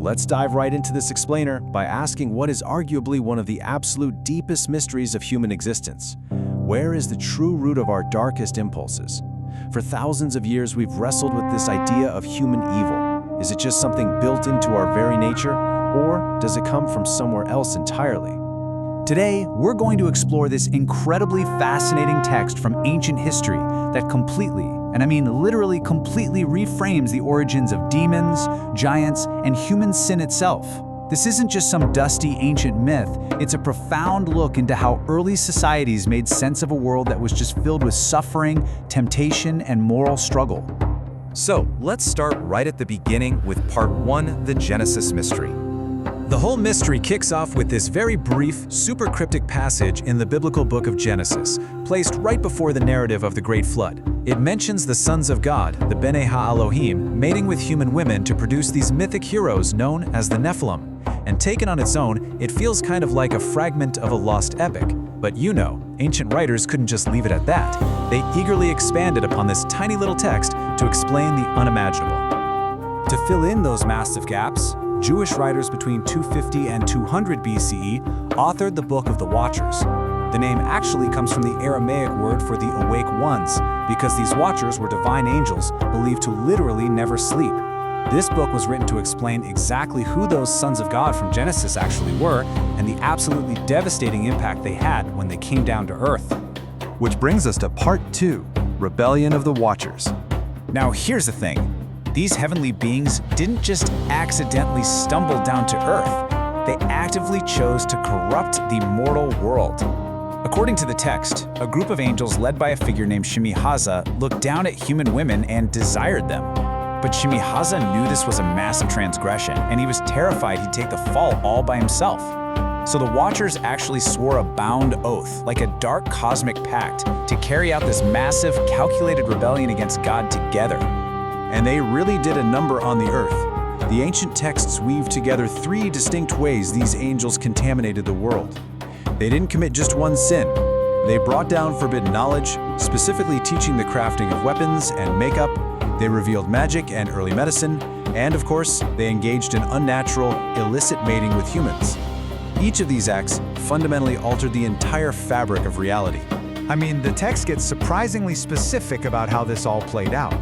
Let's dive right into this explainer by asking what is arguably one of the absolute deepest mysteries of human existence. Where is the true root of our darkest impulses? For thousands of years, we've wrestled with this idea of human evil. Is it just something built into our very nature, or does it come from somewhere else entirely? Today, we're going to explore this incredibly fascinating text from ancient history that completely, and I mean literally completely, reframes the origins of demons, giants, and human sin itself. This isn't just some dusty ancient myth, it's a profound look into how early societies made sense of a world that was just filled with suffering, temptation, and moral struggle. So, let's start right at the beginning with part 1, the Genesis mystery. The whole mystery kicks off with this very brief, super cryptic passage in the biblical book of Genesis, placed right before the narrative of the Great Flood. It mentions the sons of God, the Bene Ha-Elohim, mating with human women to produce these mythic heroes known as the Nephilim. And taken on its own, it feels kind of like a fragment of a lost epic. But you know, ancient writers couldn't just leave it at that. They eagerly expanded upon this tiny little text to explain the unimaginable. To fill in those massive gaps, Jewish writers between 250 and 200 BCE authored the Book of the Watchers. The name actually comes from the Aramaic word for the awake ones, because these watchers were divine angels believed to literally never sleep. This book was written to explain exactly who those sons of God from Genesis actually were and the absolutely devastating impact they had when they came down to earth. Which brings us to part 2, Rebellion of the Watchers. Now here's the thing. These heavenly beings didn't just accidentally stumble down to earth. They actively chose to corrupt the mortal world. According to the text, a group of angels led by a figure named Shemi-Hazza looked down at human women and desired them. But Shemi-Hazza knew this was a massive transgression, and he was terrified he'd take the fall all by himself. So the Watchers actually swore a bound oath, like a dark cosmic pact, to carry out this massive, calculated rebellion against God together. And they really did a number on the earth. The ancient texts weave together 3 distinct ways these angels contaminated the world. They didn't commit just one sin. They brought down forbidden knowledge, specifically teaching the crafting of weapons and makeup. They revealed magic and early medicine, and of course, they engaged in unnatural, illicit mating with humans. Each of these acts fundamentally altered the entire fabric of reality. I mean, the text gets surprisingly specific about how this all played out.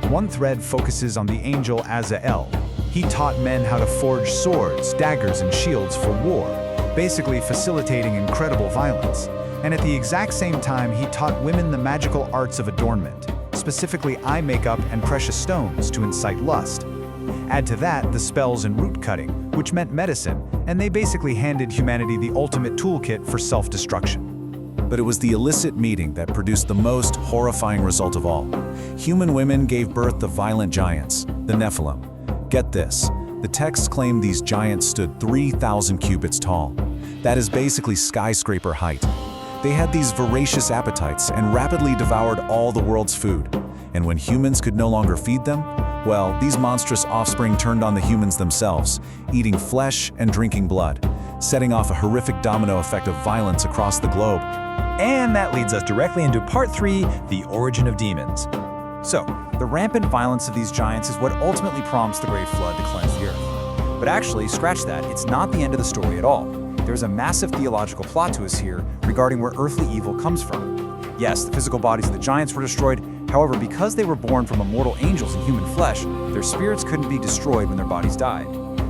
One thread focuses on the angel Azael. He taught men how to forge swords, daggers, and shields for war, basically facilitating incredible violence. And at the exact same time, he taught women the magical arts of adornment, specifically eye makeup and precious stones to incite lust. Add to that the spells and root cutting, which meant medicine, and they basically handed humanity the ultimate toolkit for self-destruction. But it was the illicit mating that produced the most horrifying result of all. Human women gave birth to violent giants, the Nephilim. Get this, the texts claim these giants stood 3,000 cubits tall. That is basically skyscraper height. They had these voracious appetites and rapidly devoured all the world's food. And when humans could no longer feed them, well, these monstrous offspring turned on the humans themselves, eating flesh and drinking blood, setting off a horrific domino effect of violence across the globe. And that leads us directly into part 3, the origin of demons. So, the rampant violence of these giants is what ultimately prompts the Great Flood to cleanse the earth. But actually, scratch that, it's not the end of the story at all. There's a massive theological plot twist here regarding where earthly evil comes from. Yes, the physical bodies of the giants were destroyed. However, because they were born from immortal angels in human flesh, their spirits couldn't be destroyed when their bodies died.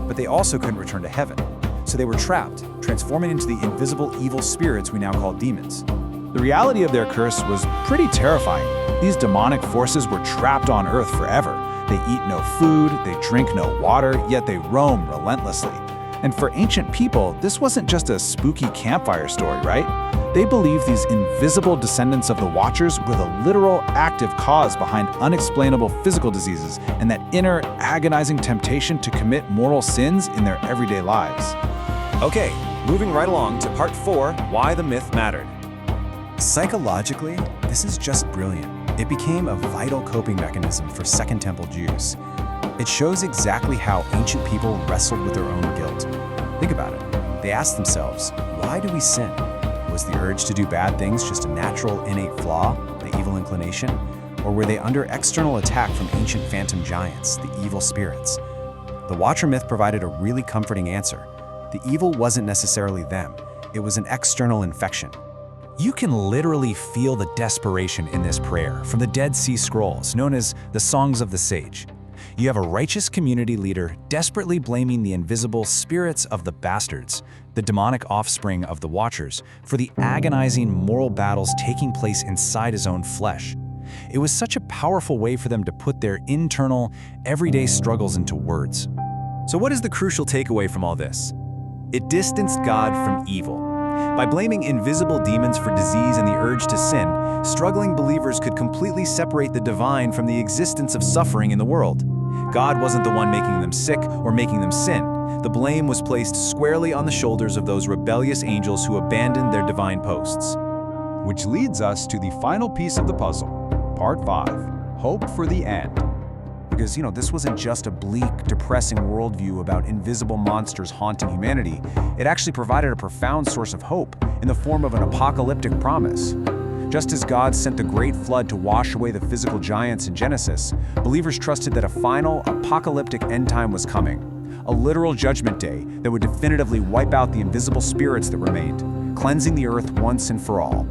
But they also couldn't return to heaven. So they were trapped, transforming into the invisible evil spirits we now call demons. The reality of their curse was pretty terrifying. These demonic forces were trapped on Earth forever. They eat no food, they drink no water, yet they roam relentlessly. And for ancient people, this wasn't just a spooky campfire story, right? They believed these invisible descendants of the Watchers were the literal active cause behind unexplainable physical diseases and that inner agonizing temptation to commit mortal sins in their everyday lives. Okay, moving right along to part 4, why the myth mattered. Psychologically, this is just brilliant. It became a vital coping mechanism for Second Temple Jews. It shows exactly how ancient people wrestled with their own guilt. Think about it. They asked themselves, why do we sin? Was the urge to do bad things just a natural, innate flaw, the evil inclination? Or were they under external attack from ancient phantom giants, the evil spirits? The Watcher myth provided a really comforting answer. The evil wasn't necessarily them. It was an external infection. You can literally feel the desperation in this prayer from the Dead Sea Scrolls, known as the Songs of the Sage. You have a righteous community leader desperately blaming the invisible spirits of the bastards, the demonic offspring of the Watchers, for the agonizing moral battles taking place inside his own flesh. It was such a powerful way for them to put their internal, everyday struggles into words. So what is the crucial takeaway from all this? It distanced God from evil. By blaming invisible demons for disease and the urge to sin, struggling believers could completely separate the divine from the existence of suffering in the world. God wasn't the one making them sick or making them sin. The blame was placed squarely on the shoulders of those rebellious angels who abandoned their divine posts. Which leads us to the final piece of the puzzle, Part 5, Hope for the End. Because, this wasn't just a bleak, depressing worldview about invisible monsters haunting humanity. It actually provided a profound source of hope in the form of an apocalyptic promise. Just as God sent the great flood to wash away the physical giants in Genesis, believers trusted that a final, apocalyptic end time was coming. A literal judgment day that would definitively wipe out the invisible spirits that remained, cleansing the earth once and for all.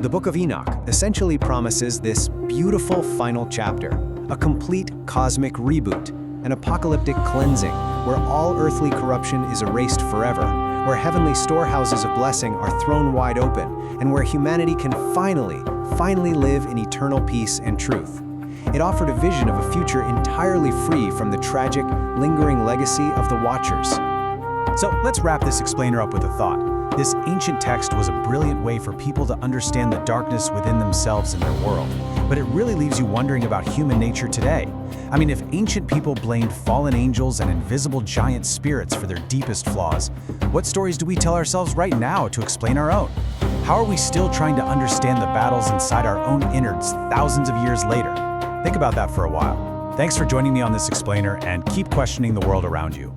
The Book of Enoch essentially promises this beautiful final chapter, a complete cosmic reboot, an apocalyptic cleansing where all earthly corruption is erased forever, where heavenly storehouses of blessing are thrown wide open, and where humanity can finally live in eternal peace and truth. It offered a vision of a future entirely free from the tragic, lingering legacy of the Watchers. So let's wrap this explainer up with a thought. This ancient text was a brilliant way for people to understand the darkness within themselves and their world, but it really leaves you wondering about human nature today. I mean, if ancient people blamed fallen angels and invisible giant spirits for their deepest flaws, what stories do we tell ourselves right now to explain our own? How are we still trying to understand the battles inside our own innards thousands of years later? Think about that for a while. Thanks for joining me on this explainer, and keep questioning the world around you.